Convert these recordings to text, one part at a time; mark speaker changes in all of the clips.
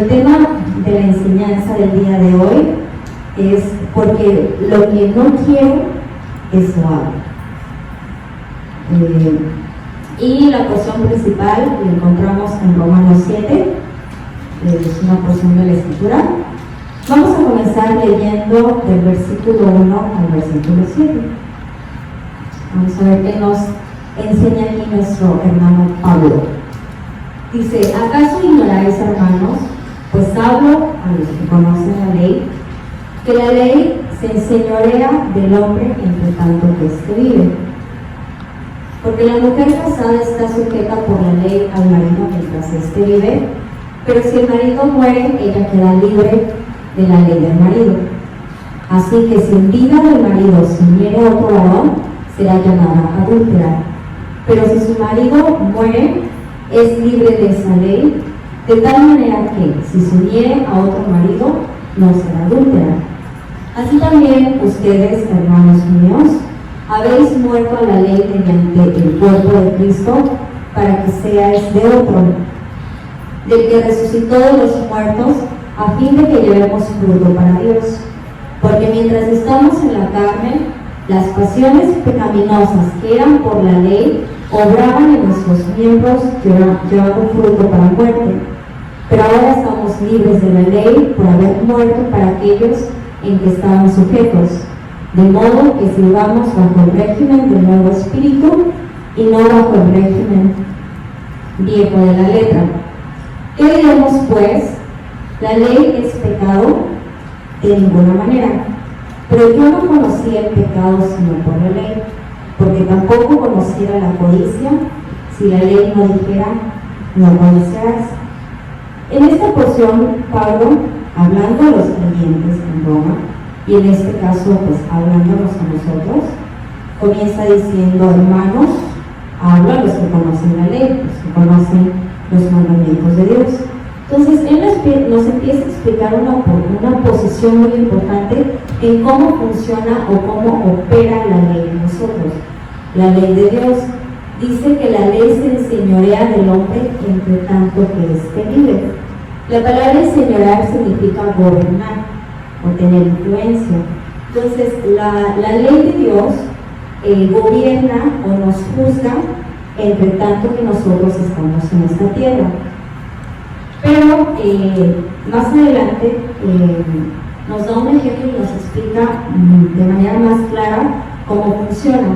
Speaker 1: El tema de la enseñanza del día de hoy es porque lo que no quiero, eso hago. Y la porción principal la encontramos en Romanos 7, es una porción de la Escritura. Vamos a comenzar leyendo del versículo 1 al versículo 7. Vamos a ver qué nos enseña aquí nuestro hermano Pablo. Dice: ¿acaso ignoráis, hermanos? Pues hablo a los que conocen la ley, que la ley se enseñorea del hombre entre tanto que éste vive. Porque la mujer casada está sujeta por la ley al marido mientras éste vive, pero si el marido muere, ella queda libre de la ley del marido. Así que si en vida del marido se uniere a otro varón, será llamada adúltera. Pero si su marido muere, es libre de esa ley, de tal manera que si se uniere a otro marido, no será adúltera. Así también ustedes, hermanos míos, habéis muerto a la ley mediante el cuerpo de Cristo, para que seáis de otro, del que resucitó de los muertos, a fin de que llevemos fruto para Dios. Porque mientras estamos en la carne, las pasiones pecaminosas que eran por la ley obraban en nuestros miembros, llevando fruto para muerte. Pero ahora estamos libres de la ley por haber muerto para aquellos en que estaban sujetos, de modo que sirvamos bajo el régimen del nuevo espíritu y no bajo el régimen viejo de la letra. ¿Qué diremos pues? ¿La ley es pecado? De ninguna manera. Pero yo no conocía el pecado sino por la ley, porque tampoco conociera la codicia si la ley no dijera: no conocerás. En esta porción, Pablo, hablando a los creyentes en Roma, y en este caso, pues hablándonos a nosotros, comienza diciendo: hermanos, habla a los que conocen la ley, los que conocen los mandamientos de Dios. Entonces, él nos empieza a explicar una posición muy importante en cómo funciona o cómo opera la ley en nosotros. La ley de Dios dice que la ley se enseñorea del hombre entre tanto que éste vive. La palabra enseñorear significa gobernar o tener influencia. Entonces, la ley de Dios gobierna o nos juzga entre tanto que nosotros estamos en esta tierra. Pero más adelante nos da un ejemplo y nos explica de manera más clara cómo funciona.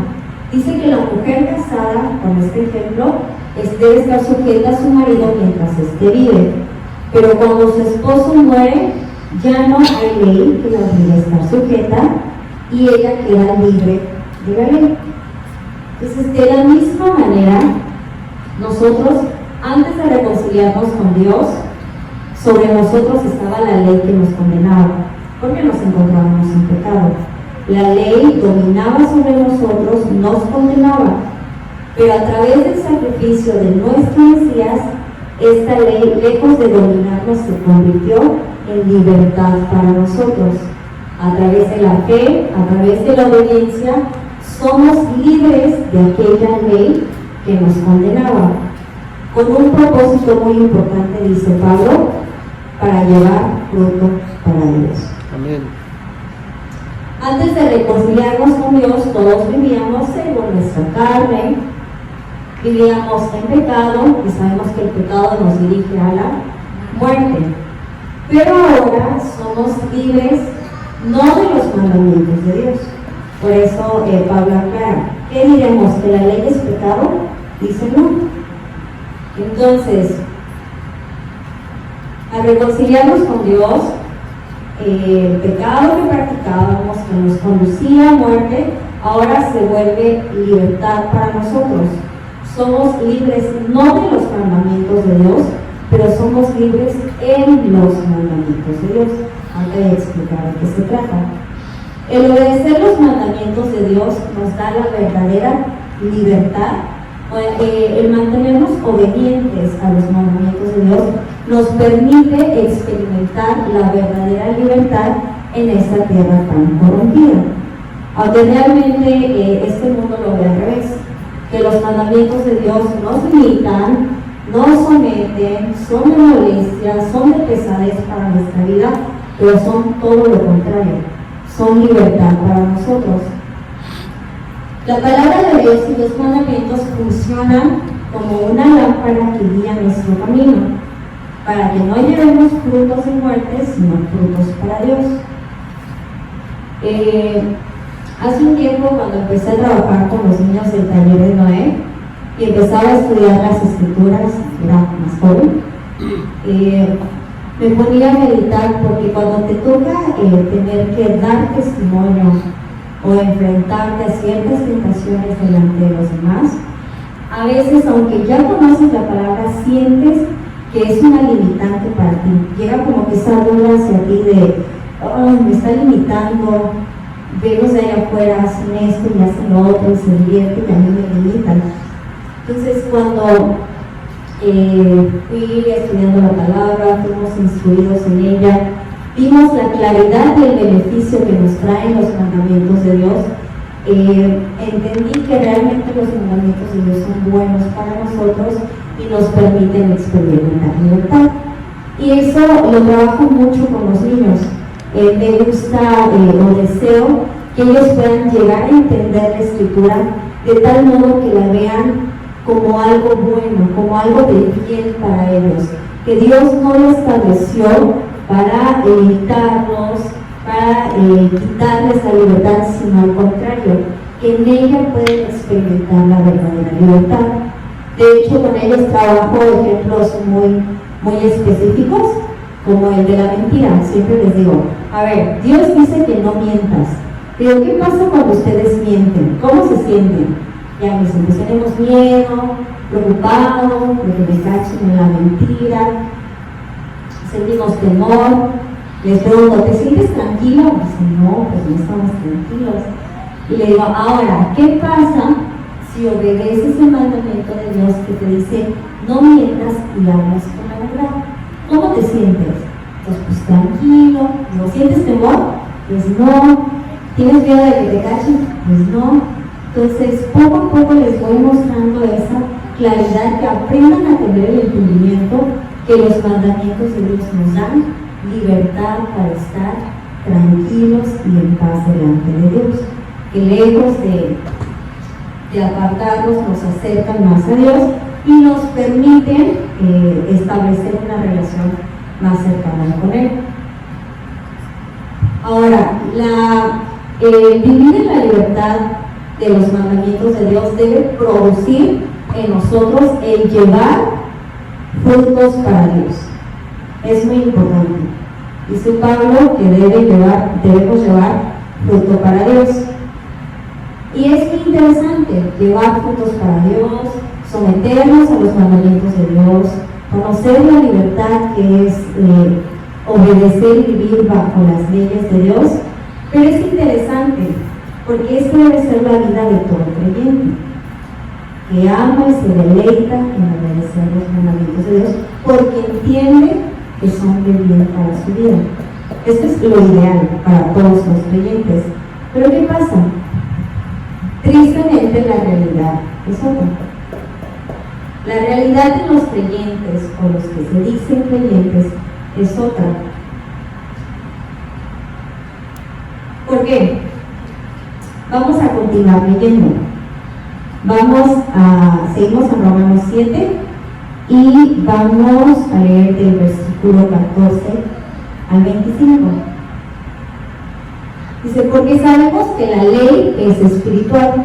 Speaker 1: Dice que la mujer casada, con este ejemplo, debe estar sujeta a su marido mientras éste vive. Pero cuando su esposo muere, ya no hay ley que la obligue a estar sujeta y ella queda libre de la ley. Entonces, de la misma manera, nosotros, antes de reconciliarnos con Dios, sobre nosotros estaba la ley que nos condenaba, porque nos encontrábamos en pecado. La ley dominaba sobre nosotros, nos condenaba, pero a través del sacrificio de nuestro Mesías, esta ley, lejos de dominarnos, se convirtió en libertad para nosotros. A través de la fe, a través de la obediencia, somos libres de aquella ley que nos condenaba, con un propósito muy importante, dice Pablo: para llevar fruto para Dios.
Speaker 2: Amén.
Speaker 1: Antes de reconciliarnos con Dios, todos vivíamos según nuestra carne, vivíamos en pecado, y sabemos que el pecado nos dirige a la muerte. Pero ahora somos libres no de los mandamientos de Dios. Por eso Pablo aclara: ¿qué diremos? ¿Que la ley es pecado? Dice no. Entonces, al reconciliarnos con Dios, el pecado que practicábamos, que nos conducía a muerte, ahora se vuelve libertad para nosotros. Somos libres no de los mandamientos de Dios, pero somos libres en los mandamientos de Dios. Antes de explicar de qué se trata. El obedecer los mandamientos de Dios nos da la verdadera libertad. El mantenernos obedientes a los mandamientos de Dios nos permite experimentar la verdadera libertad en esta tierra tan corrompida. Aunque realmente este mundo lo ve al revés, que los mandamientos de Dios nos limitan, nos someten, son de molestia, son de pesadez para nuestra vida, pero son todo lo contrario, son libertad para nosotros. La palabra de Dios y los mandamientos funcionan como una lámpara que guía nuestro camino, para que no llevemos frutos de muerte, sino frutos para Dios. Hace un tiempo, cuando empecé a trabajar con los niños del taller de Noé y empezaba a estudiar las escrituras, era más joven, me ponía a meditar, porque cuando te toca tener que dar testimonio o enfrentarte a ciertas tentaciones delante de los demás, a veces, aunque ya conoces la palabra, sientes que es una limitante para ti. Llega como que esa duda hacia ti de, oh, me está limitando, veo de allá afuera, hacen esto y hacen lo otro y se divierten y a mí me limitan. Entonces, cuando fui estudiando la palabra, fuimos instruidos en ella, vimos la claridad y el beneficio que nos traen los mandamientos de Dios. Entendí que realmente los mandamientos de Dios son buenos para nosotros y nos permiten experimentar libertad. Y eso lo trabajo mucho con los niños. Me gusta o deseo que ellos puedan llegar a entender la escritura de tal modo que la vean como algo bueno, como algo de bien para ellos, que Dios no lo estableció para limitarlos, para quitarles la libertad, sino al contrario, que en ella pueden experimentar la verdadera libertad. De hecho, con ellos trabajo ejemplos muy específicos, como el de la mentira. Siempre les digo, a ver, Dios dice que no mientas, pero ¿qué pasa cuando ustedes mienten? ¿Cómo se sienten? Ya me dicen, pues tenemos miedo, preocupado, de que me cachen en la mentira, sentimos temor. Les pregunto, ¿te sientes tranquilo? Dicen, no, pues no estamos tranquilos. Y le digo, ahora, ¿qué pasa si obedeces el mandamiento de Dios que te dice, no mientas y hablas con la verdad? ¿Cómo te sientes? Pues tranquilo. ¿No sientes temor? Pues no. ¿Tienes miedo de que te cachen? Pues no. Entonces, poco a poco les voy mostrando esa claridad, que aprendan a tener el entendimiento que los mandamientos de Dios nos dan, libertad para estar tranquilos y en paz delante de Dios, que lejos de apartarnos nos acercan más a Dios y nos permiten establecer una relación más cercana con Él. Ahora, vivir en la libertad de los mandamientos de Dios debe producir en nosotros el llevar frutos para Dios. Es muy importante. Dice Pablo que debemos llevar fruto para Dios. Y es muy interesante llevar frutos para Dios, someternos a los mandamientos de Dios, conocer la libertad que es obedecer y vivir bajo las leyes de Dios. Pero es interesante, porque esta debe ser la vida de todo creyente, que ama y se deleita en obedecer los mandamientos de Dios, porque entiende que son de bien para su vida. Esto es lo ideal para todos los creyentes. Pero ¿qué pasa? Tristemente la realidad es otra. La realidad de los creyentes, o los que se dicen creyentes, es otra. ¿Por qué? Vamos a continuar leyendo. Seguimos en Romanos 7 y vamos a leer del versículo 14 al 25. Dice, porque sabemos que la ley es espiritual,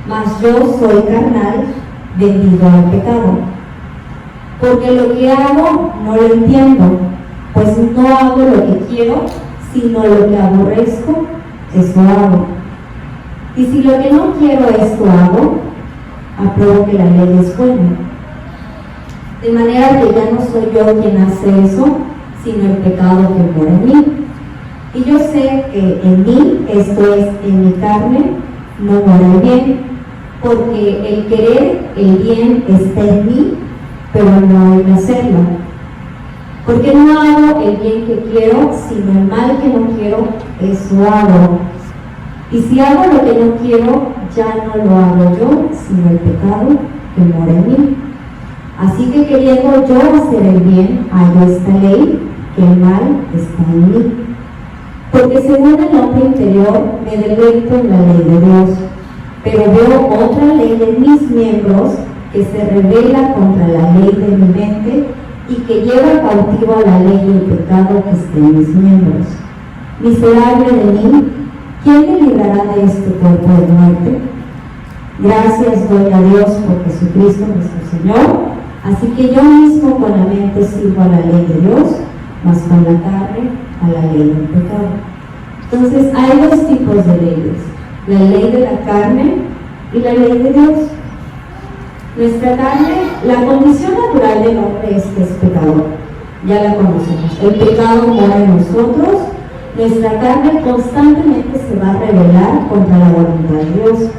Speaker 1: mas yo soy carnal, vendido al pecado. Porque lo que hago no lo entiendo, pues no hago lo que quiero, sino lo que aborrezco, eso hago. Y si lo que no quiero esto hago, apruebo que la ley es buena. De manera que ya no soy yo quien hace eso, sino el pecado que mora en mí. Y yo sé que en mí, esto es, en mi carne, no mora el bien, porque el querer el bien está en mí, pero no en hacerlo. Porque no hago el bien que quiero, sino el mal que no quiero, eso hago. Y si hago lo que no quiero, ya no lo hago yo, sino el pecado que mora en mí. Así que queriendo yo hacer el bien, hallo esta ley, que el mal está en mí. Porque según el hombre interior me deleito en la ley de Dios, pero veo otra ley en mis miembros que se rebela contra la ley de mi mente y que lleva cautivo a la ley del pecado que está en mis miembros. Miserable de mí, ¿quién me librará de este cuerpo de muerte? Gracias doy a Dios por Jesucristo nuestro Señor. Así que yo mismo con la mente sirvo a la ley de Dios, mas con la carne a la ley del pecado. Entonces hay dos tipos de leyes, la ley de la carne y la ley de Dios. Nuestra carne, la condición natural del hombre es que es pecador, ya la conocemos. El pecado mora en nosotros, nuestra carne constantemente se va a rebelar contra la voluntad de Dios,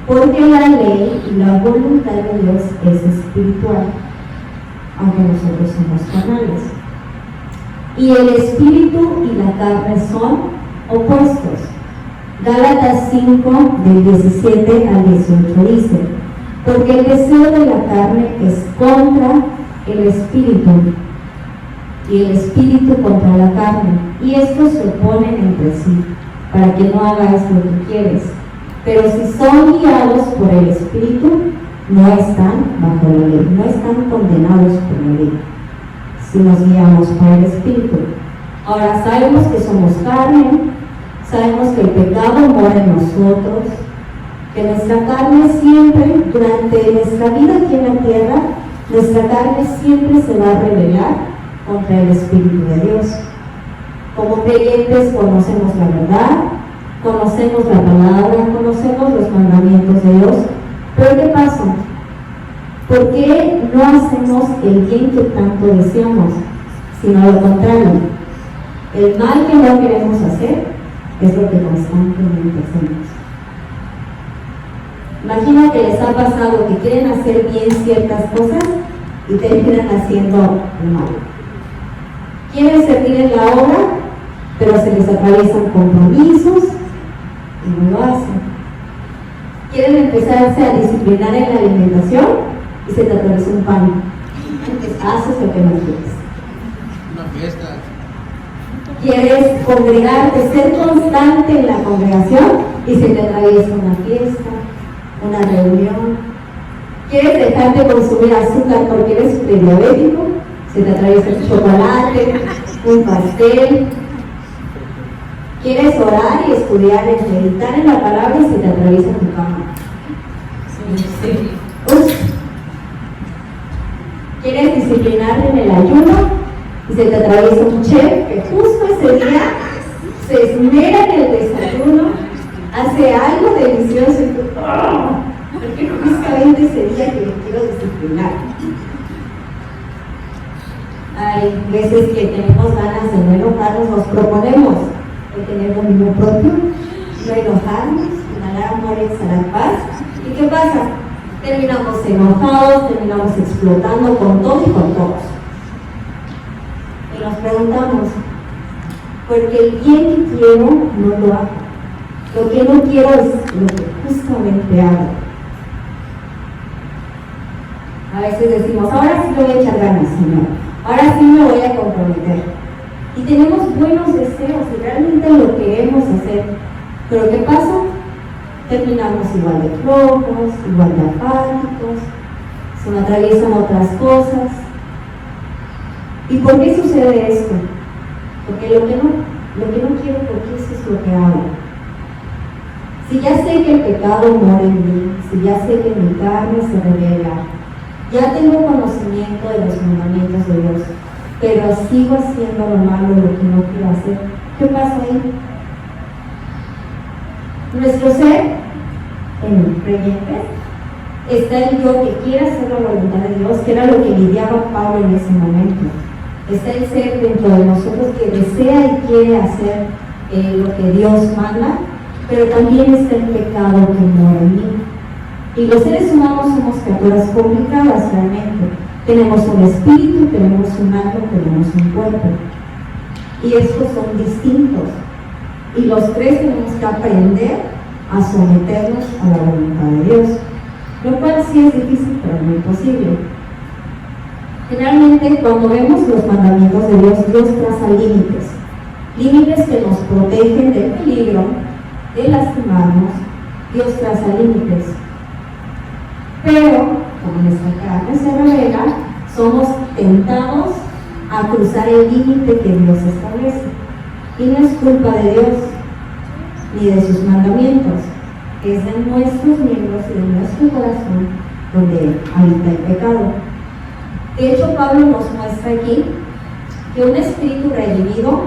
Speaker 1: porque la ley y la voluntad de Dios es espiritual, aunque nosotros somos carnales. Y el espíritu y la carne son opuestos. Gálatas 5, del 17 al 18 dice: porque el deseo de la carne es contra el espíritu, y el espíritu contra la carne, y estos se oponen entre sí, para que no hagáis lo que quieres. Pero si son guiados por el espíritu, no están bajo la ley, no están condenados por la ley, si nos guiamos por el espíritu. Ahora sabemos que somos carne, sabemos que el pecado mora en nosotros, que nuestra carne siempre, durante nuestra vida aquí en la tierra, nuestra carne siempre se va a rebelar contra el Espíritu de Dios. Como creyentes conocemos la verdad, conocemos la palabra, conocemos los mandamientos de Dios, pero ¿qué pasa? ¿Por qué no hacemos el bien que tanto deseamos, sino lo contrario? El mal que no queremos hacer es lo que constantemente hacemos. Imagina que les ha pasado que quieren hacer bien ciertas cosas y terminan haciendo mal. Quieren servir en la obra, pero se les atraviesan compromisos y no lo hacen. Quieren empezarse a disciplinar en la alimentación y se te atraviesa un pan. Entonces haces lo que no quieres.
Speaker 2: Una fiesta.
Speaker 1: Quieres congregarte, ser constante en la congregación y se te atraviesa una fiesta, una reunión. Quieres dejar de consumir azúcar porque eres prediabético, se te atraviesa el chocolate, un pastel. Quieres orar y estudiar, meditar en la palabra y se te atraviesa tu cama. Sí. Quieres disciplinarte en el ayuno y se te atraviesa un chef que justo ese día se esmera en el desayuno, hace algo delicioso y tú, porque justamente ese día que me quiero disciplinar. Hay veces que tenemos ganas de no enojarnos, nos proponemos de tener dominio propio, no enojarnos, inhalar amor y exhalar paz. ¿Y qué pasa? Terminamos enojados, terminamos explotando con todo y con todos. Y nos preguntamos, porque el bien que quiero no lo hago. Lo que no quiero es lo que justamente hago. A veces decimos, ahora sí le voy a echar ganas, Señor. Ahora sí me voy a comprometer. Y tenemos buenos deseos y realmente lo queremos hacer. Pero ¿qué pasa? Terminamos igual de flojos, igual de apáticos, se me atraviesan otras cosas. ¿Y por qué sucede esto? Porque lo que no quiero, porque eso es lo que hago. Si ya sé que el pecado mora en mí, si ya sé que mi carne se revela, ya tengo conocimiento de los mandamientos de Dios, pero sigo haciendo lo malo, lo que no quiero hacer, ¿qué pasa ahí? Nuestro ser, en creyentes, está el yo que quiere hacer la voluntad de Dios, que era lo que lidiaba Pablo en ese momento. Está el ser dentro de nosotros que desea y quiere hacer lo que Dios manda, pero también está el pecado que mora en mí. Y los seres humanos somos criaturas complicadas realmente. Tenemos un espíritu, tenemos un alma, tenemos un cuerpo. Y estos son distintos. Y los tres tenemos que aprender a someternos a la voluntad de Dios. lo cual sí es difícil, pero no imposible. Generalmente, cuando vemos los mandamientos de Dios, Dios traza límites, límites que nos protegen del peligro, de lastimarnos. Dios traza límites. Pero, como nuestra carne se revela, somos tentados a cruzar el límite que Dios establece. Y no es culpa de Dios, ni de sus mandamientos, es de nuestros miembros y de nuestro corazón donde habita el pecado. De hecho, Pablo nos muestra aquí que un espíritu redimido,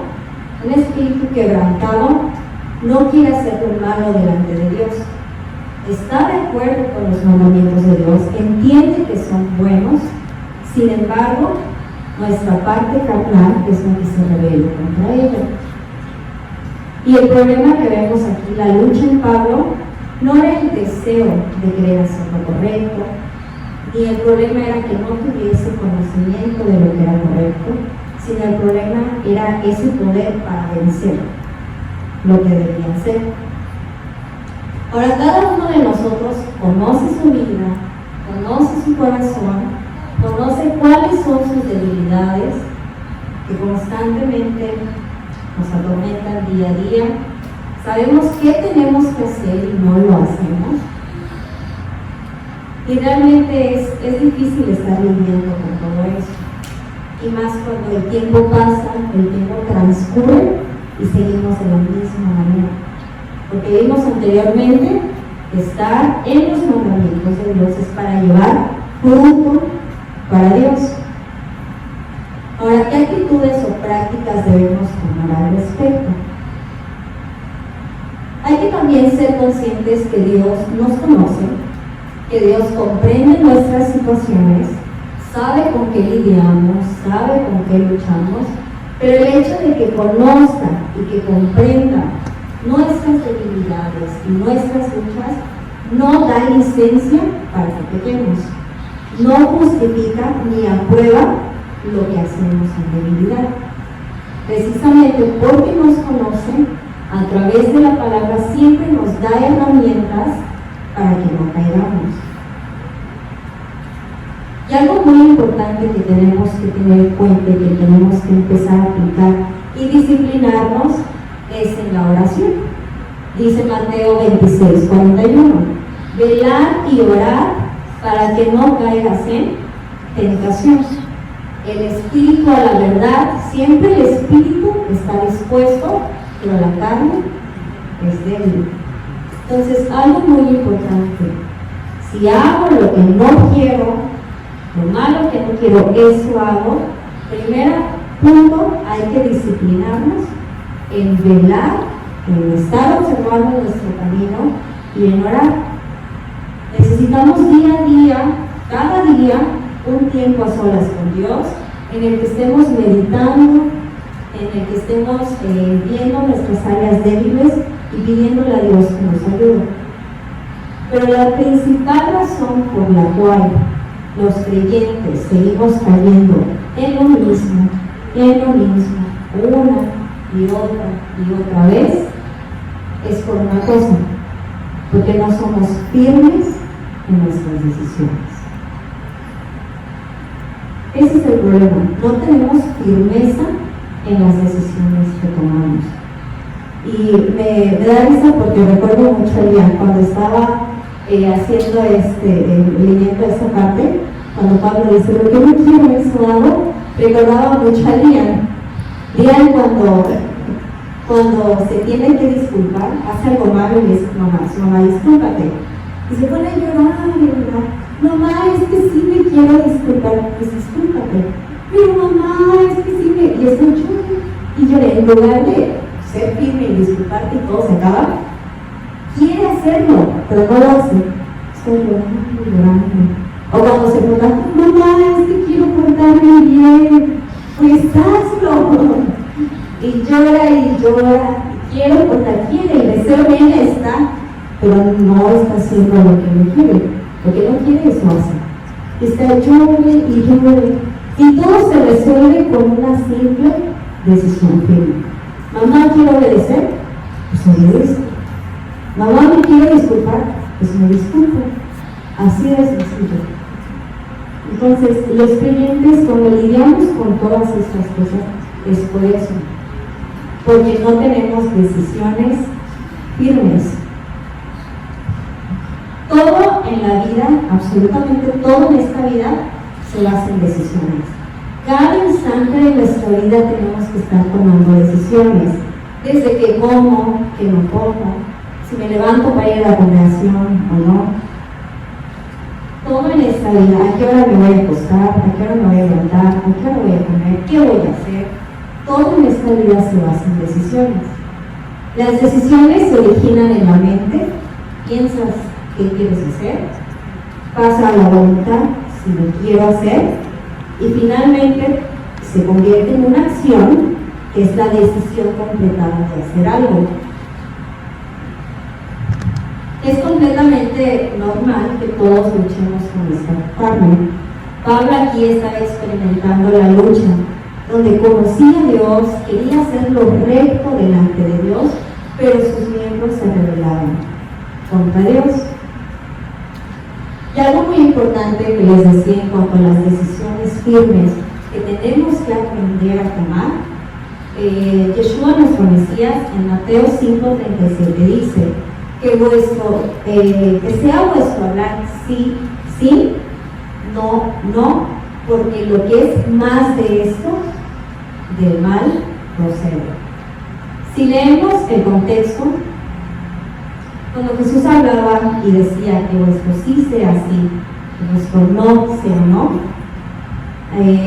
Speaker 1: un espíritu quebrantado, no quiere hacer lo malo delante de Dios. Está de acuerdo con los mandamientos de Dios, entiende que son buenos, sin embargo, nuestra parte carnal es la que se rebela contra ella. Y el problema que vemos aquí, la lucha en Pablo, no era el deseo de querer hacer lo correcto, ni el problema era que no tuviese conocimiento de lo que era correcto, sino el problema era ese poder para vencer lo que debía hacer. Ahora, cada uno de nosotros conoce su vida, conoce su corazón, conoce cuáles son sus debilidades que constantemente nos atormentan día a día. Sabemos qué tenemos que hacer y no lo hacemos. Y realmente es difícil estar lidiando con todo eso. Y más cuando el tiempo pasa, el tiempo transcurre y seguimos de la misma manera. Porque vimos anteriormente que estar en los mandamientos de Dios es para llevar fruto para Dios. Ahora, ¿qué actitudes o prácticas debemos tomar al respecto? Hay que también ser conscientes que Dios nos conoce, que Dios comprende nuestras situaciones, sabe con qué lidiamos, sabe con qué luchamos, pero el hecho de que conozca y que comprenda nuestras debilidades y nuestras luchas no da licencia para que pequemos, no justifica ni aprueba lo que hacemos en debilidad. Precisamente porque nos conoce, a través de la palabra siempre nos da herramientas para que no caigamos. Y algo muy importante que tenemos que tener en cuenta y que tenemos que empezar a aplicar y disciplinarnos es en la oración. Dice Mateo 26:41, velar y orar para que no caigas en tentación. El espíritu a la verdad, siempre el espíritu está dispuesto, pero la carne es débil. Entonces, algo muy importante, si hago lo que no quiero, lo malo que no quiero, eso hago. Primero punto, hay que disciplinarnos en velar, en estar observando nuestro camino y en orar. Necesitamos día a día, cada día, un tiempo a solas con Dios, en el que estemos meditando, en el que estemos viendo nuestras áreas débiles y pidiéndole a Dios que nos ayude. Pero la principal razón por la cual los creyentes seguimos cayendo en lo mismo, una y otra vez, es por una cosa, porque no somos firmes en nuestras decisiones. Ese es el problema, no tenemos firmeza en las decisiones que tomamos. Y me da risa porque recuerdo mucho el día cuando estaba haciendo leyendo esta parte, cuando Pablo dice, ¿por qué no quiero eso hago? Recordaba mucho a Lian. Lian cuando se tiene que disculpar, hace algo malo y le dice, su mamá, discúlpate. Y se pone a llorar, mamá, es que sí me quiero disculpar, pues discúlpate. Pero mamá, es que sí me... Y estoy llorando. En lugar de ser firme y disculparte y todo se acaba, quiere hacerlo, pero no lo hace. Estoy llorando. O cuando se pregunta, mamá, es que quiero portarme bien, pues hazlo. Y llora, y quiero portar, el deseo de ella está, pero no está haciendo lo que no quiere. Lo que no quiere, eso hace. Está llore. Y todo se resuelve con una simple decisión firme. Mamá, quiero obedecer, pues obedezco. Mamá, me quiero disculpar, pues me disculpo. Así de sencillo. Entonces, los creyentes, cuando lidiamos con todas estas cosas, es por eso, porque no tenemos decisiones firmes. Todo en la vida, absolutamente todo en esta vida, se basa en decisiones. Cada instante de nuestra vida tenemos que estar tomando decisiones, desde que como, que no como, si me levanto para ir a la congregación o no. Todo en esta vida, a qué hora me voy a acostar, a qué hora me voy a levantar, a qué hora voy a comer, qué voy a hacer. Todo en esta vida se basa en decisiones. Las decisiones se originan en la mente, piensas qué quieres hacer, pasa a la voluntad si lo quiero hacer, y finalmente se convierte en una acción que es la decisión completada de hacer algo. Es completamente normal que todos luchemos con esta carne. Pablo aquí estaba experimentando la lucha, donde conocía a Dios, quería hacer lo recto delante de Dios, pero sus miembros se rebelaban contra Dios. Y algo muy importante que les decía en cuanto a las decisiones firmes que tenemos que aprender a tomar, Yeshua nuestro Mesías en Mateo 5:37 dice que sea vuestro hablar sí, sí, no, no, porque lo que es más de esto, del mal, procede. Si leemos el contexto, cuando Jesús hablaba y decía que vuestro sí sea sí, que vuestro no sea no,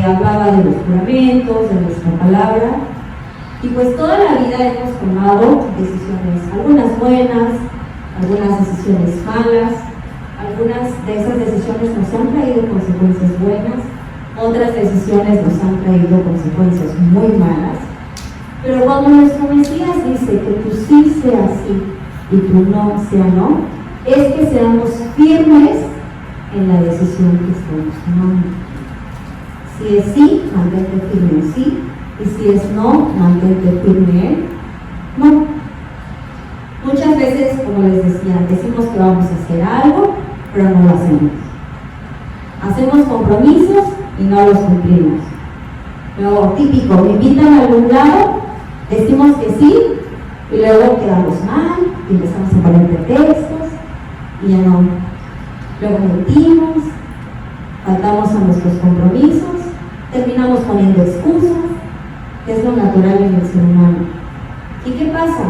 Speaker 1: hablaba de los juramentos, de nuestra palabra, y pues toda la vida hemos tomado decisiones, algunas buenas, algunas decisiones malas, algunas de esas decisiones nos han traído consecuencias buenas, otras decisiones nos han traído consecuencias muy malas, pero cuando nuestro Mesías dice que tu sí sea sí y tu no sea no, es que seamos firmes en la decisión que estamos tomando. Si es sí, mantente firme en sí, y si es no, mantente firme en no. Muchas veces, como les decía, decimos que vamos a hacer algo, pero no lo hacemos. Hacemos compromisos y no los cumplimos. Luego, típico, me invitan a algún lado, decimos que sí, y luego quedamos mal, y empezamos a poner pretextos, y ya no. Luego mentimos, faltamos a nuestros compromisos, terminamos poniendo excusas, que es lo natural en el ser humano. ¿Y qué pasa?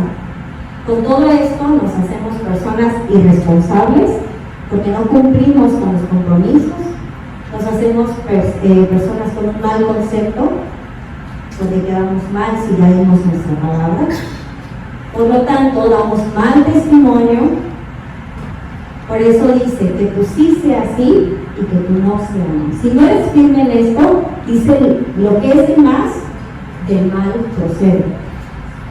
Speaker 1: Con todo esto nos hacemos personas irresponsables, porque no cumplimos con los compromisos, nos hacemos personas con un mal concepto, porque quedamos mal si ya dimos nuestra palabra. Por lo tanto, damos mal testimonio. Por eso dice que tu sí sea sí y que tu no sea no. Si no eres firme en esto, dice lo que es de más, del mal procede,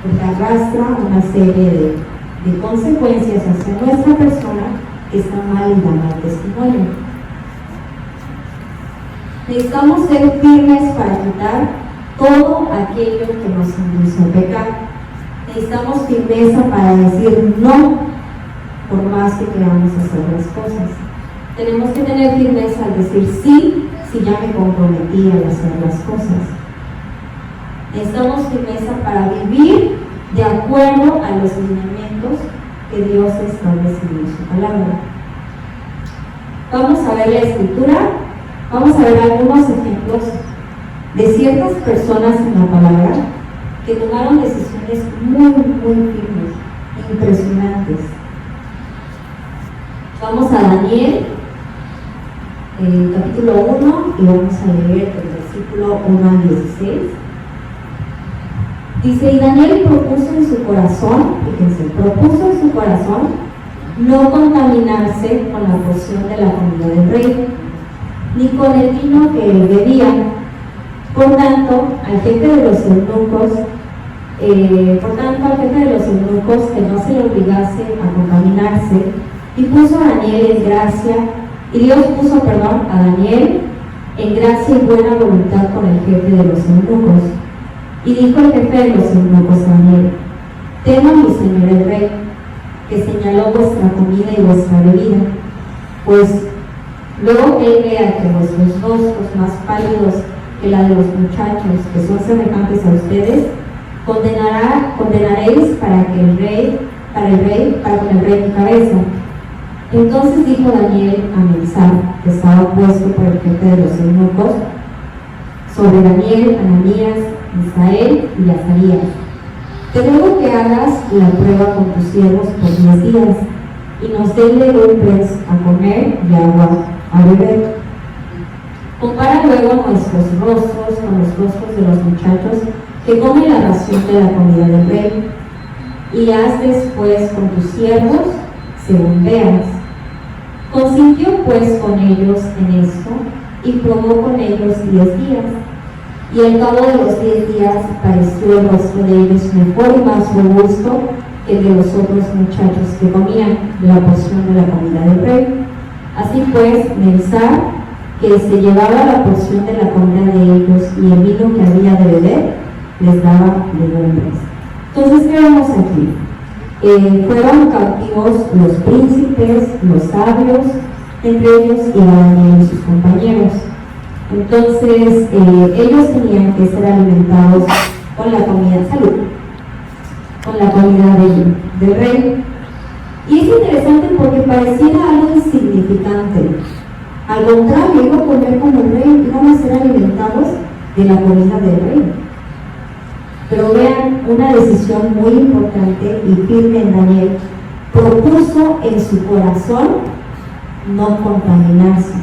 Speaker 1: porque arrastra una serie de consecuencias hacia nuestra persona que está mal y da mal testimonio. Necesitamos ser firmes para quitar todo aquello que nos induce a pecar. Necesitamos firmeza para decir no, por más que queramos hacer las cosas. Tenemos que tener firmeza al decir sí, si ya me comprometí al hacer las cosas. Necesitamos firmeza para vivir de acuerdo a los lineamientos que Dios establece en su palabra. Vamos a ver la escritura, vamos a ver algunos ejemplos de ciertas personas en la palabra que tomaron decisiones muy firmes, impresionantes. Vamos a Daniel, capítulo 1, y vamos a leer el versículo 1 al 16. Dice, y Daniel propuso en su corazón, fíjense, propuso en su corazón no contaminarse con la porción de la comida del rey, ni con el vino que él bebía. Por tanto, al jefe de los eunucos, que no se le obligase a contaminarse, y puso a Daniel en gracia, y Dios puso, a Daniel en gracia y buena voluntad con el jefe de los eunucos. Y dijo el jefe de los eunucos a Daniel, tema mi señor el rey, que señaló vuestra comida y vuestra bebida, pues Luego él vea que vuestros rostros más pálidos que la de los muchachos, que son semejantes a ustedes, condenaréis para con el rey mi cabeza. Entonces dijo Daniel a Melzar, que estaba puesto por el jefe de los eunucos, sobre Daniel, Ananías, Misael y Azarías: te ruego que hagas la prueba con tus siervos por 10 días, y nos den legumbres a comer y agua a beber. Compara luego nuestros rostros con los rostros de los muchachos que comen la ración de la comida del rey, y haz después con tus siervos según veas. Consintió pues con ellos en esto, y probó con ellos 10 días. Y al cabo de los 10 días pareció el rostro de ellos mejor y más robusto que el de los otros muchachos que comían la porción de la comida del rey. Así pues, Melzar, que se llevaba la porción de la comida de ellos y el vino que había de beber, les daba legumbres. Entonces, ¿qué vemos aquí? Fueron cautivos los príncipes, los sabios, entre ellos iba Daniel y sus compañeros. Entonces, ellos tenían que ser alimentados con la comida con la comida del rey. Y es interesante porque pareciera algo insignificante. Al contrario, iban a comer como el rey, iban a ser alimentados de la comida del rey. Pero vean, una decisión muy importante y firme en Daniel: propuso en su corazón no contaminarse.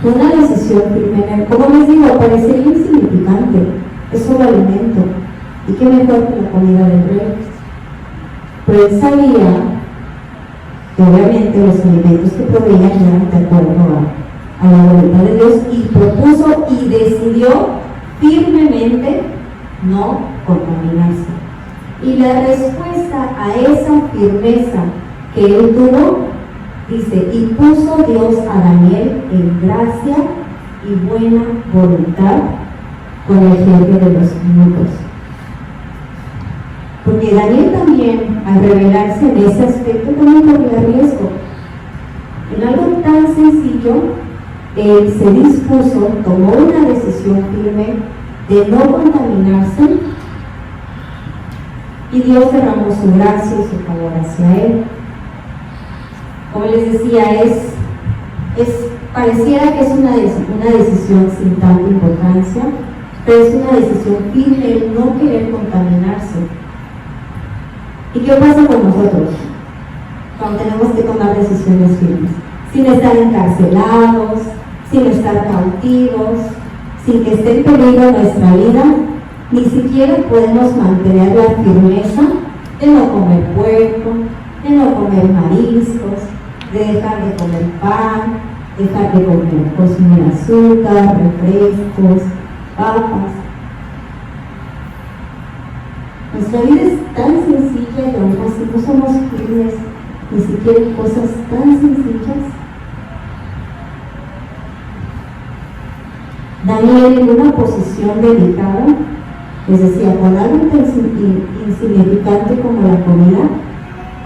Speaker 1: Fue una decisión firme. Como les digo, parecería insignificante, es solo alimento, y qué mejor que la comida del rey. Pero él sabía que obviamente los alimentos que proveían eran de acuerdo a la voluntad de Dios, y propuso y decidió firmemente no contaminarse. Y la respuesta a esa firmeza que él tuvo, dice: y puso Dios a Daniel en gracia y buena voluntad con el jefe de los eunucos. Porque Daniel también, al revelarse en ese aspecto, también corría riesgo. En algo tan sencillo, él se dispuso, tomó una decisión firme de no contaminarse, y Dios derramó su gracia y su favor hacia él. Como les decía, pareciera que es una decisión sin tanta importancia, pero es una decisión firme el no querer contaminarse. ¿Y qué pasa con nosotros cuando tenemos que tomar decisiones firmes? Sin estar encarcelados, sin estar cautivos, sin que esté en peligro nuestra vida, ni siquiera podemos mantener la firmeza de no comer puerco, de no comer mariscos, de dejar de comer pan, dejar de consumir azúcar, refrescos, papas. Nuestra vida es tan sencilla y aún así no somos firmes ni siquiera en cosas tan sencillas. Daniel, en una posición delicada, les decía, con algo tan insignificante como la comida,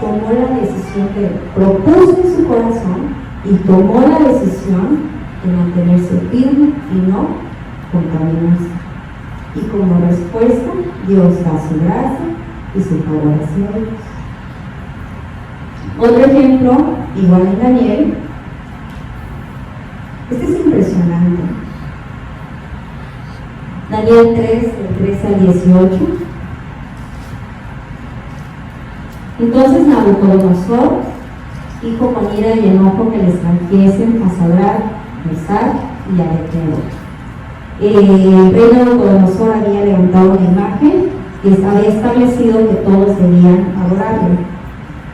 Speaker 1: tomó la decisión que propuso en su corazón, y tomó la decisión de mantenerse firme y no contaminarse. Y como respuesta, Dios da su gracia y su favor hacia ellos. Otro ejemplo, igual en Daniel, este es impresionante. Daniel 3, del 13 al 18. Entonces Nabucodonosor dijo con ira y enojo que les trajesen a Sadrac, Mesach y Abednego. El rey Nabucodonosor había levantado una imagen y había establecido que todos debían adorarle.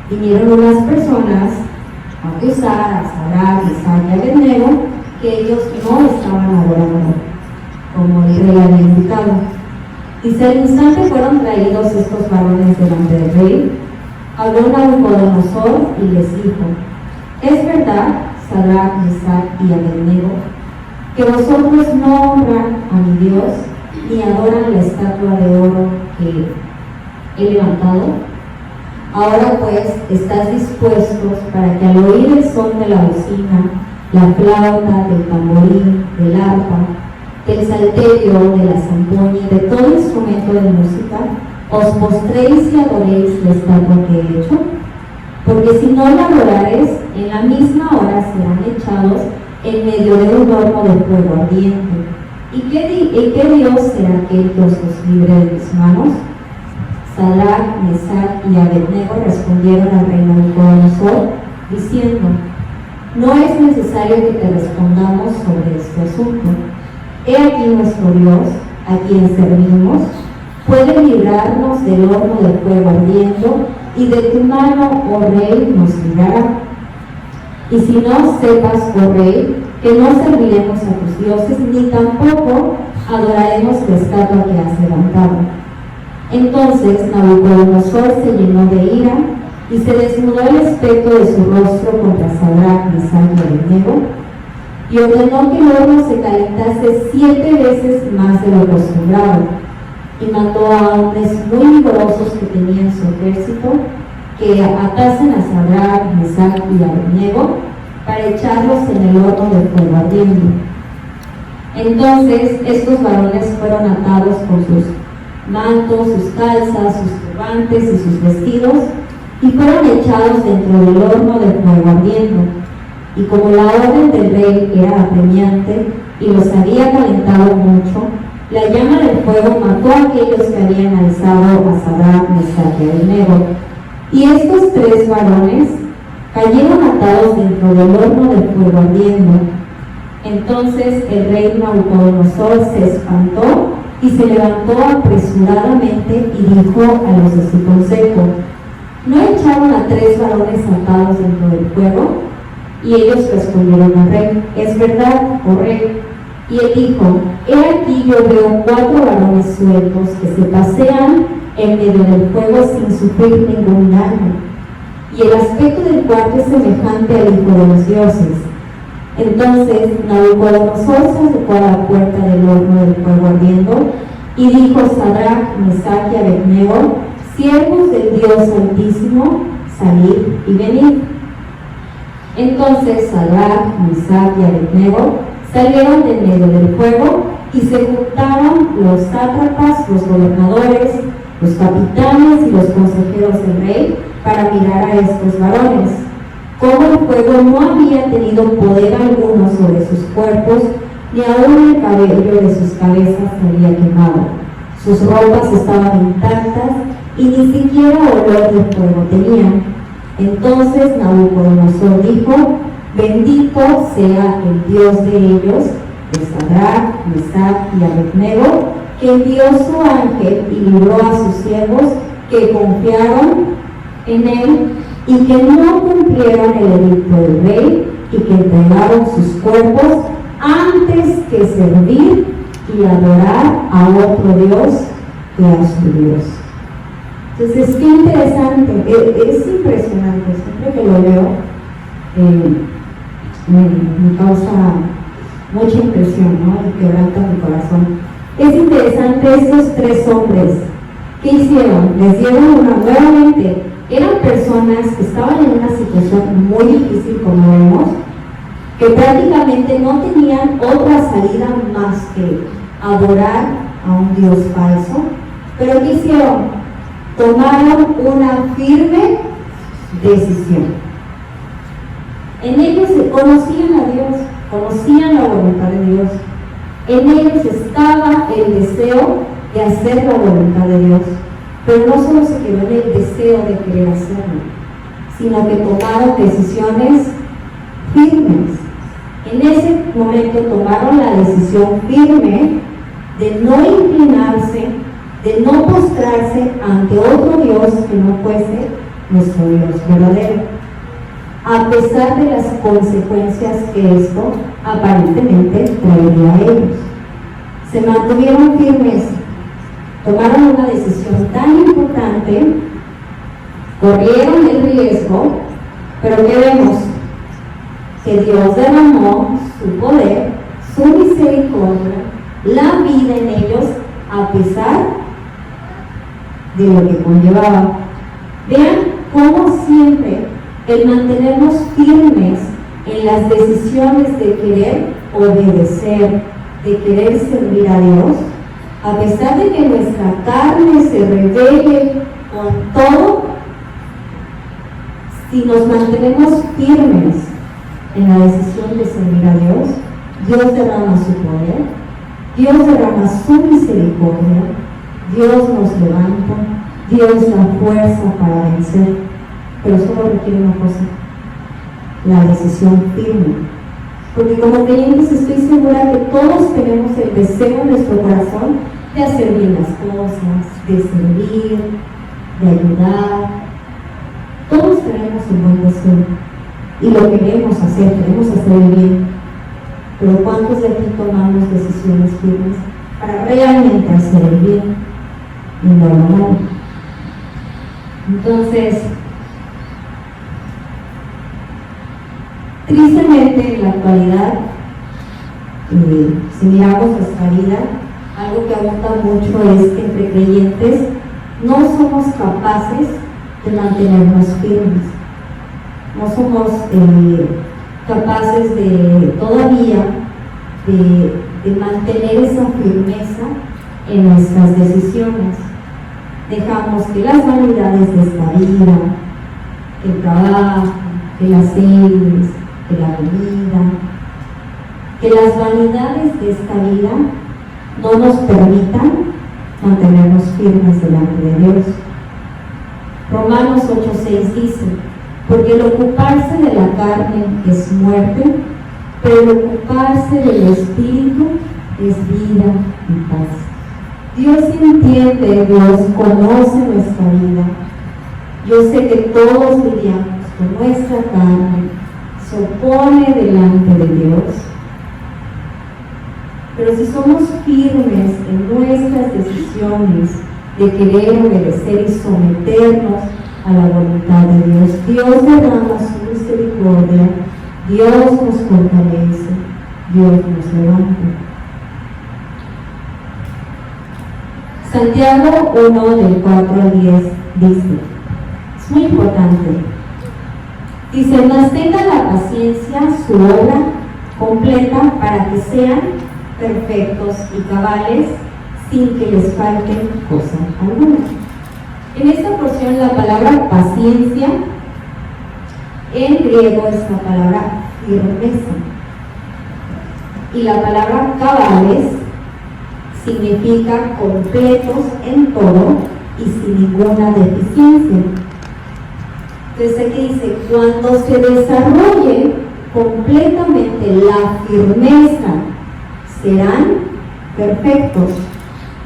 Speaker 1: Vinieron unas personas a acusar a Sadrac, Mesach y Abednego que ellos no estaban adorando como el rey había indicado. Dice: al instante fueron traídos estos varones delante del rey. Habló Nabucodonosor y les dijo: es verdad, Sadrac, Mesach y Abednego, que vosotros no honran a mi Dios ni adoran la estatua de oro que he levantado. Ahora pues estás dispuestos para que al oír el son de la bocina, la flauta, del tamborín, del arpa, del salterio, de la zampoña y de todo instrumento de música, os postréis y adoréis la estatua que he hecho, porque si no la adorares, en la misma hora serán echados en medio de un horno de fuego ardiente. ¿Y qué Dios será aquel que os los libre de mis manos? Sadrach, Mesach y Abednego respondieron al rey Nabucodonosor, diciendo: no es necesario que te respondamos sobre este asunto. He aquí nuestro Dios, a quien servimos, puede librarnos del horno de fuego ardiendo, y de tu mano, oh rey, nos librará. Y si no, sepas, oh rey, que no serviremos a tus dioses, ni tampoco adoraremos la estatua que has levantado. Entonces Nabucodonosor se llenó de ira y se desnudó el aspecto de su rostro contra Sadrach, Mesach y Abednego, y ordenó que el horno se calentase 7 veces más de lo acostumbrado, y mandó a hombres muy vigorosos que tenían su ejército que atasen a Sadrach, Mesach y Abednego para echarlos en el horno de fuego ardiendo. Entonces estos varones fueron atados con sus mantos, sus calzas, sus turbantes y sus vestidos, y fueron echados dentro del horno de fuego ardiendo. Y como la orden del rey era apremiante y los había calentado mucho, la llama del fuego mató a aquellos que habían alzado a Sadrach, Mesach y Abednego. Y estos 3 varones cayeron atados dentro del horno de fuego ardiendo. Entonces el rey Nabucodonosor se espantó y se levantó apresuradamente y dijo a los de su consejo: ¿no echaron a 3 varones atados dentro del fuego? Y ellos respondieron al rey: es verdad, oh rey. Y él dijo: he aquí yo veo 4 varones sueltos que se pasean en medio del fuego sin sufrir ningún daño, y el aspecto del cuarto es semejante al Hijo de los dioses. Entonces Nabucodonosor se acercó a la puerta del horno del fuego ardiendo y dijo a Sadrach, Mesach y Abednego: siervos del Dios Altísimo, salid y venid. Entonces Sadrach, Mesach y Abednego salieron de medio del fuego, y se juntaron los sátrapas, los gobernadores, los capitanes y los consejeros del rey para mirar a estos varones. Como el fuego no había tenido poder alguno sobre sus cuerpos, ni aún el cabello de sus cabezas se había quemado. Sus ropas estaban intactas y ni siquiera olor de fuego tenían. Entonces Nabucodonosor dijo: bendito sea el Dios de ellos, de Sadrach, Mesach y Abednego, que envió su ángel y libró a sus siervos que confiaron en él y que no cumplieron el edicto del rey, y que entregaron sus cuerpos antes que servir y adorar a otro Dios que a su Dios. Entonces, qué interesante, es impresionante, siempre que lo veo me causa mucha impresión, ¿no? Y quebranta mi corazón. Es interesante, estos 3 hombres, ¿qué hicieron? Les dieron nuevamente, eran personas que estaban en una situación muy difícil, como vemos, que prácticamente no tenían otra salida más que adorar a un Dios falso. Pero ¿qué hicieron? Tomaron una firme decisión. En ellos conocían a Dios, conocían la voluntad de Dios. En ellos estaba el deseo de hacer la voluntad de Dios, pero no solo se quedó en el deseo de querer hacerlo, sino que tomaron decisiones firmes. En ese momento tomaron la decisión firme de no inclinarse, de no postrarse ante otro Dios que no fuese nuestro Dios verdadero, a pesar de las consecuencias que esto aparentemente traería a ellos. Se mantuvieron firmes, tomaron una decisión tan importante, corrieron el riesgo, pero ¿qué vemos? Que Dios derramó su poder, su misericordia, la vida en ellos, a pesar de lo que conllevaba. Vean como siempre, el mantenernos firmes en las decisiones de querer obedecer, de querer servir a Dios, a pesar de que nuestra carne se revele con todo, si nos mantenemos firmes en la decisión de servir a Dios, Dios derrama su poder, Dios derrama su misericordia, Dios nos levanta, Dios da fuerza para vencer, pero solo requiere una cosa: la decisión firme. Porque como creyentes estoy segura que todos tenemos el deseo en nuestro corazón de hacer bien las cosas, de servir, de ayudar. Todos tenemos un buen deseo y lo queremos hacer bien. Pero ¿cuántos de aquí tomamos decisiones firmes para realmente hacer el bien y no lo malo? Entonces, tristemente en la actualidad, si miramos nuestra vida, algo que abunda mucho es que entre creyentes no somos capaces de mantenernos firmes, no somos capaces de todavía de mantener esa firmeza en nuestras decisiones. Dejamos que las vanidades de esta vida, el trabajo, que las series, que la comida, que las vanidades de esta vida no nos permitan mantenernos firmes delante de Dios. Romanos 8:6 dice: porque el ocuparse de la carne es muerte, pero el ocuparse del Espíritu es vida y paz. Dios entiende, Dios conoce nuestra vida. Yo sé que todos lidiamos con nuestra carne, se opone delante de Dios. Pero si somos firmes en nuestras decisiones de querer obedecer y someternos a la voluntad de Dios, Dios derrama su misericordia, Dios nos fortalece, Dios nos levanta. Santiago 1, del 4 al 10 dice, es muy importante, dice: mas tenga la paciencia su obra completa para que sean perfectos y cabales, sin que les falte cosa alguna. En esta porción la palabra paciencia en griego es la palabra firmeza, y la palabra cabales significa completos en todo y sin ninguna deficiencia. Entonces aquí dice: cuando se desarrolle completamente la firmeza, serán perfectos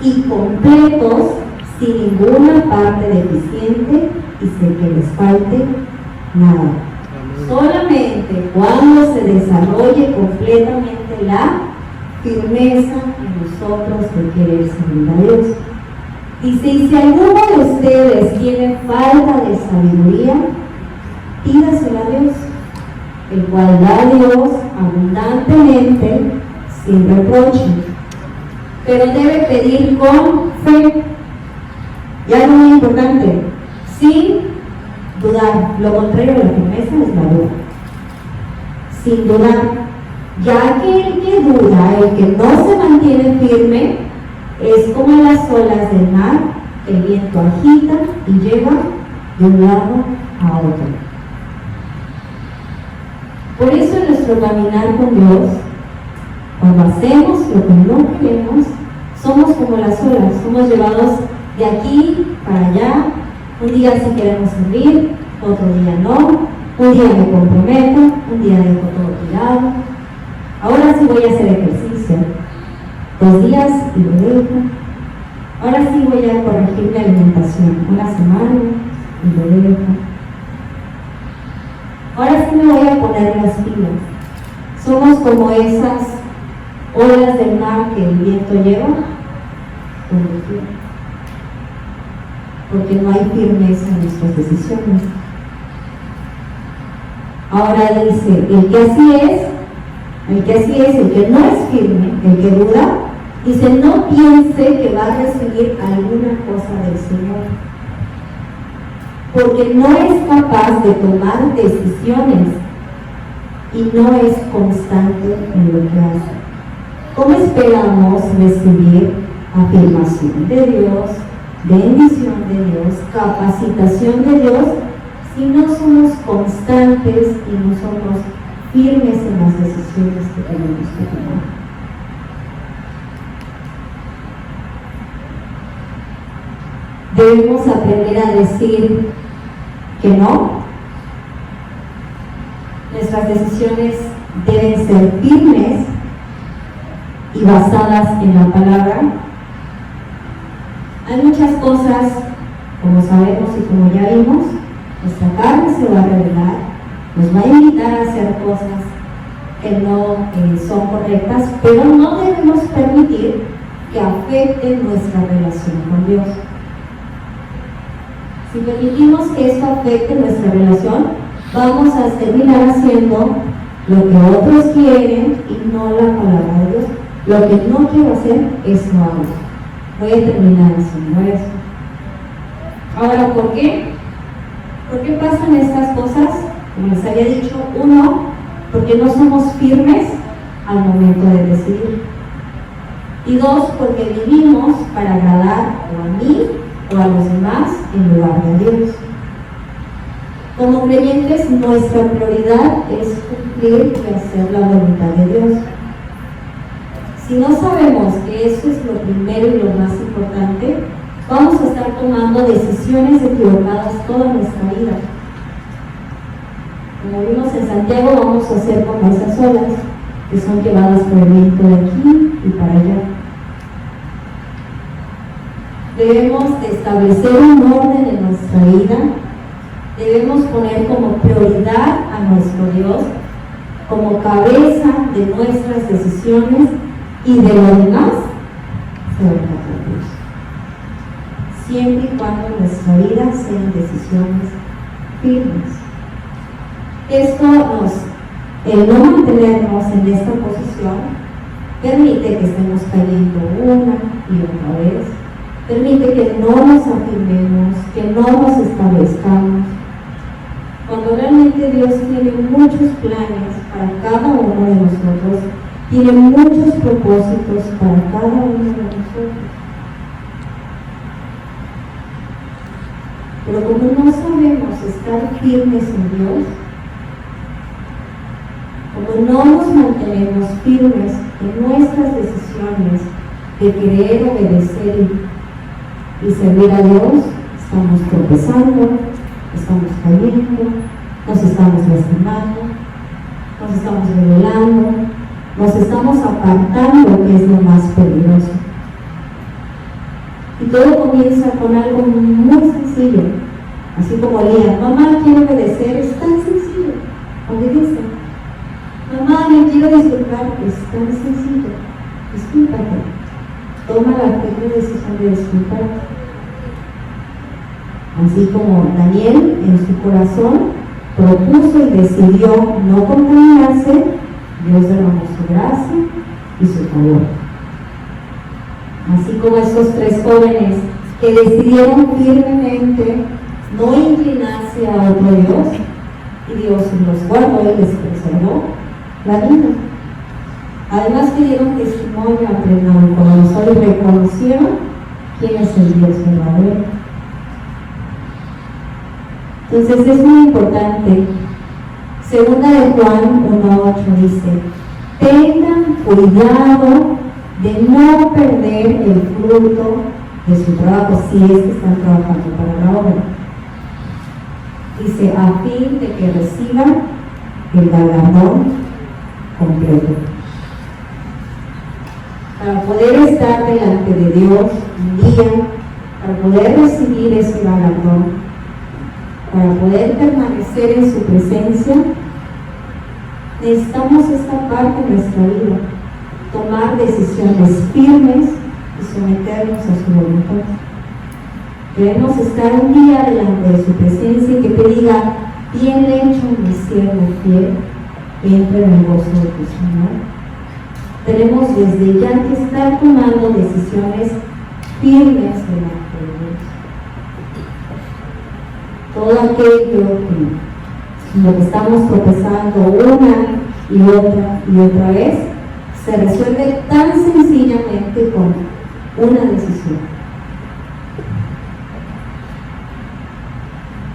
Speaker 1: y completos, sin ninguna parte deficiente y sin que les falte nada. Solamente cuando se desarrolle completamente la firmeza en nosotros de querer servir a Dios. Dice: y si alguno de ustedes tiene falta de sabiduría, pídasela a Dios, el cual da a Dios abundantemente, sin reproche, pero debe pedir con fe. Y algo muy importante, sin dudar. Lo contrario de la firmeza es la duda. Sin dudar, ya que el que duda, el que no se mantiene firme, es como las olas del mar, el viento agita y lleva de un lado a otro. Por eso en nuestro caminar con Dios, cuando hacemos lo que no queremos, somos como las olas, somos llevados de aquí para allá. Un día sí queremos servir, otro día no, un día me comprometo, un día dejo todo tirado. Ahora sí voy a hacer ejercicio, 2 días y lo dejo. Ahora sí voy a corregir mi alimentación, 1 semana y lo dejo. Ahora sí me voy a poner las pilas. Somos como esas olas del mar que el viento lleva donde quiera, porque no hay firmeza en nuestras decisiones. Ahora dice: el que así es, el que no es firme, el que duda, dice: no piense que va a recibir alguna cosa del Señor. porque no es capaz de tomar decisiones y no es constante en lo que hace. ¿Cómo esperamos recibir afirmación de Dios, bendición de Dios, capacitación de Dios, si no somos constantes y no somos firmes en las decisiones que tenemos que tomar? Debemos aprender a decir que no. Nuestras decisiones deben ser firmes y basadas en la palabra. Hay muchas cosas, como sabemos y como ya vimos, nuestra carne se va a revelar, nos va a invitar a hacer cosas que no son correctas, pero no debemos permitir que afecten nuestra relación con Dios. Si permitimos que esto afecte nuestra relación, vamos a terminar haciendo lo que otros quieren y no la palabra de Dios. Lo que no quiero hacer es no hago. Voy a terminar haciendo eso. Ahora, ¿por qué? ¿Por qué pasan estas cosas? Como les había dicho, uno, porque no somos firmes al momento de decidir. Y dos, porque vivimos para agradar o a mí o a los demás en lugar de Dios. Como creyentes, nuestra prioridad es cumplir y hacer la voluntad de Dios. Si no sabemos que eso es lo primero y lo más importante, vamos a estar tomando decisiones equivocadas toda nuestra vida. Como vimos en Santiago, vamos a hacer como esas olas que son llevadas por el viento de aquí y para allá. Debemos de establecer un orden en nuestra vida. Debemos poner como prioridad a nuestro Dios, como cabeza de nuestras decisiones, y de lo demás se va a Dios. Siempre y cuando nuestra vida sean decisiones firmes. Esto el no mantenernos en esta posición permite que estemos cayendo una y otra vez, permite que no nos afirmemos, que no nos establezcamos, cuando realmente Dios tiene muchos planes para cada uno de nosotros, tiene muchos propósitos para cada uno de nosotros. Pero como no sabemos estar firmes en Dios, como no nos mantenemos firmes en nuestras decisiones de querer obedecer y servir a Dios, estamos tropezando, estamos cayendo, nos estamos lastimando, nos estamos rebelando, nos estamos apartando, que es lo más peligroso. Y todo comienza con algo muy sencillo, así como Lía: mamá, quiero obedecer. Es tan sencillo, obedece. Mamá, me quiero disculpar. Es tan sencillo, discúlpate. Toma la firme decisión de disculparte. Así como Daniel en su corazón propuso y decidió no contaminarse, Dios derramó su gracia y su favor. Así como esos tres jóvenes que decidieron firmemente no inclinarse a otro Dios, y Dios los guardó y les preservó la vida. Además que dieron testimonio ante Nabucodonosor y reconocieron quién es el Dios verdadero. Entonces es muy importante. Segunda de Juan 1:8 dice: tengan cuidado de no perder el fruto de su trabajo, si es que están trabajando para la obra. Dice: a fin de que reciban el galardón completo. Para poder estar delante de Dios un día, para poder recibir ese galardón, para poder permanecer en su presencia, necesitamos esta parte de nuestra vida, tomar decisiones firmes y someternos a su voluntad. Queremos estar un día delante de su presencia y que te diga: bien hecho, mi siervo fiel, entra en el gozo de tu Señor. Tenemos desde ya que estar tomando decisiones firmes delante de Dios. todo aquello que lo que estamos tropezando una y otra vez, se resuelve tan sencillamente con una decisión.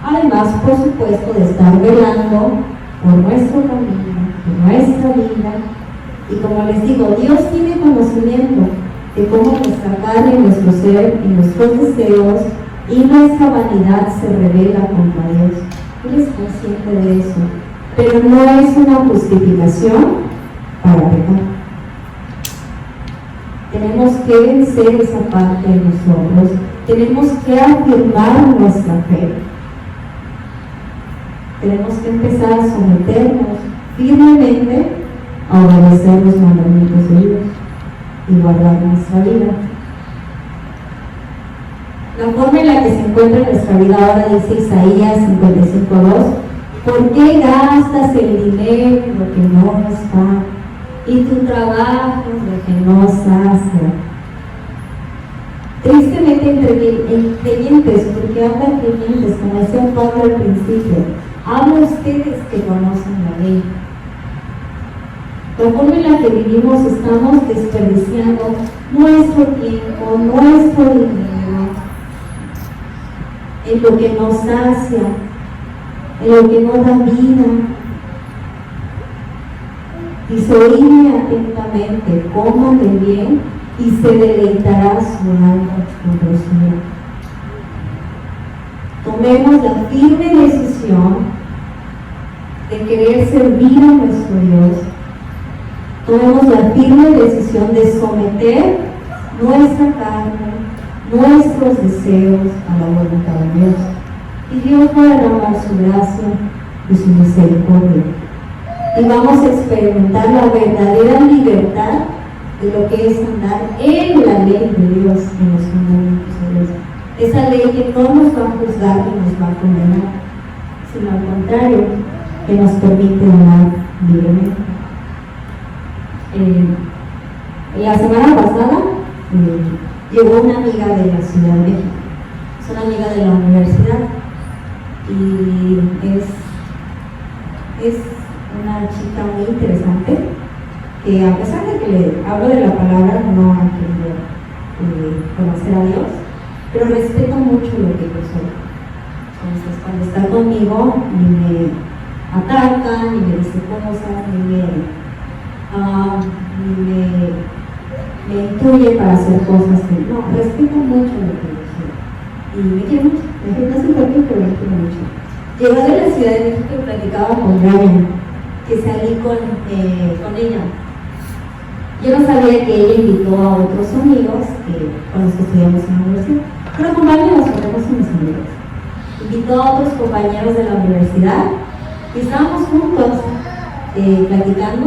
Speaker 1: Además, por supuesto, de estar velando por nuestro camino, por nuestra vida, y como les digo, Dios tiene conocimiento de cómo nuestra carne, nuestro ser y nuestros deseos y nuestra vanidad se revela contra Dios. Él es consciente de eso, pero no es una justificación para pecar. Tenemos que vencer esa parte de nosotros, tenemos que afirmar nuestra fe, tenemos que empezar a someternos firmemente a obedecer los mandamientos de Dios y guardar nuestra vida. La forma en la que se encuentra nuestra vida ahora, dice Isaías 55:2, ¿por qué gastas el dinero en lo que no está y tu trabajo en lo que no sacia? Tristemente en creyentes, porque hablan creyentes, como decía Pablo al principio, habla ustedes que conocen la ley. La forma en la que vivimos estamos desperdiciando nuestro tiempo, nuestro dinero, en lo que nos sacia, en lo que nos da vida. Dice, oídme atentamente, coman de bien y se deleitará su alma con grosura. Tomemos la firme decisión de querer servir a nuestro Dios. Tomemos la firme decisión de someter nuestra carne, nuestros deseos a la voluntad de Dios. Y Dios va a derramar su gracia y su misericordia. Y vamos a experimentar la verdadera libertad de lo que es andar en la ley de Dios, en los mandamientos de Dios. Esa ley que no nos va a juzgar ni nos va a condenar, sino al contrario, que nos permite andar libremente. La semana pasada llegó una amiga de la Ciudad de México, es una amiga de la universidad y es una chica muy interesante que, a pesar de que le hablo de la palabra, no ha querido conocer a Dios, pero respeta mucho lo que yo soy. Entonces, cuando está conmigo, ni me ataca, ni me dice cosas, ni me intuye para hacer cosas que no, respeta mucho lo que yo soy. Y me quiere mucho, me quiere así porque pero me quiere mucho. Llegó de la Ciudad de México y platicaba con Ryan, que salí con ella. Yo no sabía que ella invitó a otros amigos con los que estudiamos en la universidad. Pero con varios nos ponemos mis amigos. Invitó a otros compañeros de la universidad y estábamos juntos platicando.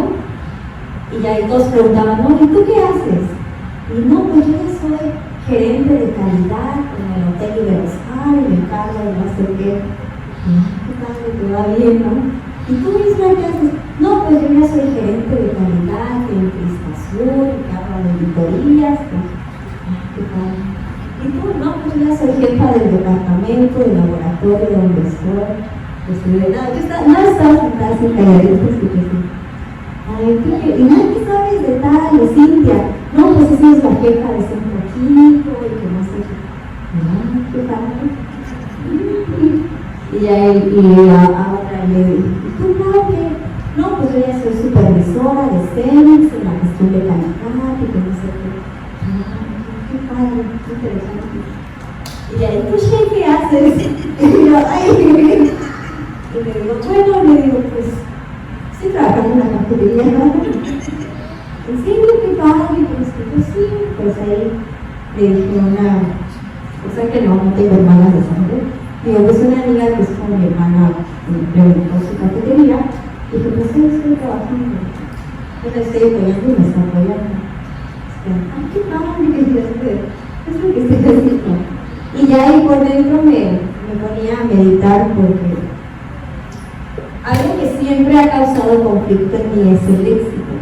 Speaker 1: Y ya todos preguntaban, no, ¿y tú qué haces? Y no, pues yo ya soy gerente de calidad en el Hotel Iberostar y me encargo de no sé qué. ¿Qué padre, te va bien, no? ¿Y tú misma qué haces? No, pues yo ya soy gerente de calidad en Cristasur, que hago de auditorías. ¿Qué padre? Y tú, no, pues yo ya soy jefa del departamento, del laboratorio donde estoy. Nada estaba sentada sin calladitos y que sí. Ay, ¿y no qué sabes de tal, de Cintia? No, pues esa es la jefa de centro químico y que no sé qué. Ah, qué padre. Y a otra le digo, ¿y tú qué? No, pues yo ya soy supervisora de CENIX en la gestión de calidad y que no sé qué. Ah, qué padre, qué interesante. Y ya, ¿y tú qué haces? Y yo, ay, y le digo, bueno, le digo, pues estoy trabajando en una cafetería, ¿no? ¿En serio? Qué padre, pues sí, pues ahí le dije una cosa que no tengo hermanas de sangre. Digo, pues una amiga que es como mi hermana preguntó su cafetería, y dije, pues sí, estoy trabajando. Yo le estoy apoyando y me está apoyando. Ay, qué padre, es lo que estoy haciendo. Y ya ahí por dentro me ponía a meditar porque algo que siempre ha causado conflicto en mí es el éxito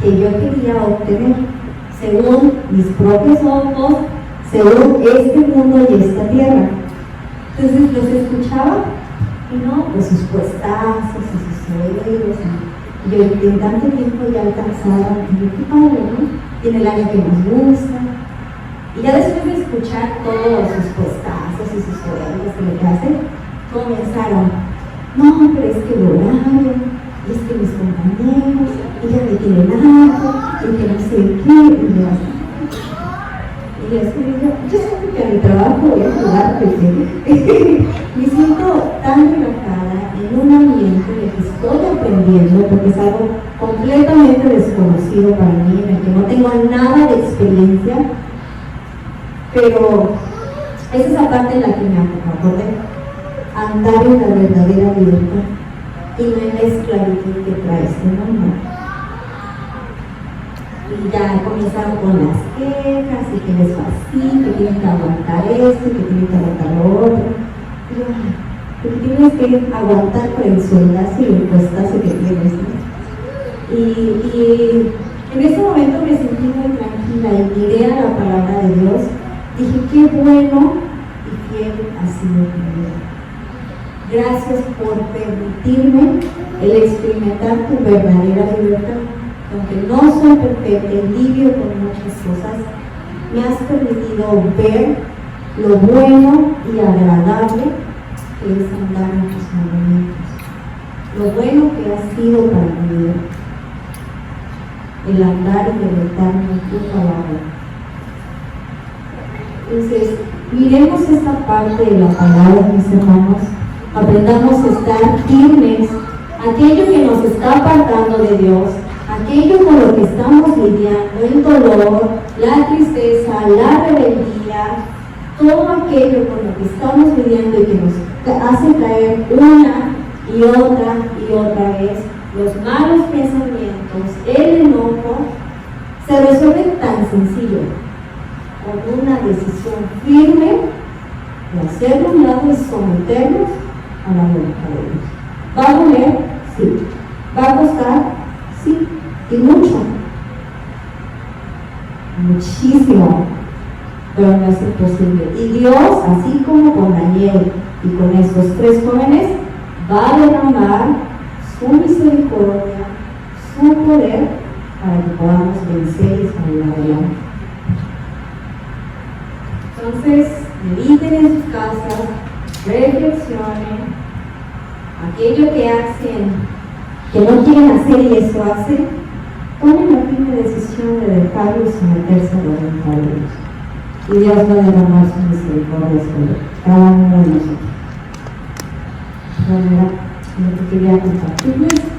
Speaker 1: que yo quería obtener según mis propios ojos, según este mundo y esta tierra. Entonces los escuchaba y no, pues sus puestazos y sus suegros. Y yo en tanto tiempo ya alcanzaba, y yo, qué padre, ¿no? Y en el área que nos gusta. Y ya después de escuchar todos sus puestazos y sus suegros que lo que hacen, comenzaron, no, pero es que el horario, y es que mis compañeros, y ya me tienen algo, y que no sé qué, y yo así. Y yo siento que a mi trabajo voy a jugar porque me siento tan relajada en un ambiente en el que estoy aprendiendo, porque es algo completamente desconocido para mí, en el que no tengo nada de experiencia, pero es esa parte en la que me acordé, andar en la verdadera libertad y no en la esclavitud que trae este mundo. Y ya comenzaron con las quejas y que les fascina, que tienen que aguantar esto, que tienen que aguantar lo otro. Y yo, porque tienes que aguantar por el sueldazo y el puestazo que tienes, ¿no? Y en ese momento me sentí muy tranquila y miré a la palabra de Dios. Dije, qué bueno y fiel ha sido tu vida. Gracias por permitirme el experimentar tu verdadera libertad. Aunque no soy perfecta y lidio con muchas cosas, me has permitido ver lo bueno y agradable que es andar en tus mandamientos, lo bueno que ha sido para mi vida, el andar y deleitarme en tu palabra. Entonces, miremos esta parte de la palabra, mis hermanos, aprendamos a estar firmes, aquello que nos está apartando de Dios, aquello con lo que estamos lidiando, el dolor, la tristeza, la rebeldía, todo aquello con lo que estamos lidiando y que nos hace caer una y otra vez, los malos pensamientos, el enojo, se resuelve tan sencillo, con una decisión firme de hacerlo a un lado y someternos a la voluntad de Dios. ¿Va a doler? Sí. ¿Va a costar? Sí. Y mucho, muchísimo, pero no es imposible. Y Dios, así como con Daniel y con estos 3 jóvenes, va a derramar su misericordia, su poder, para que podamos vencer y salir adelante. Entonces, mediten en sus casas, reflexionen, aquello que hacen, que no quieren hacer y eso hacen, tomen la firme decisión de dejarlo y someterse a la voluntad de Dios. Y Dios va a derramar su misericordia sobre cada uno de nosotros. Bueno, era lo que quería compartirles.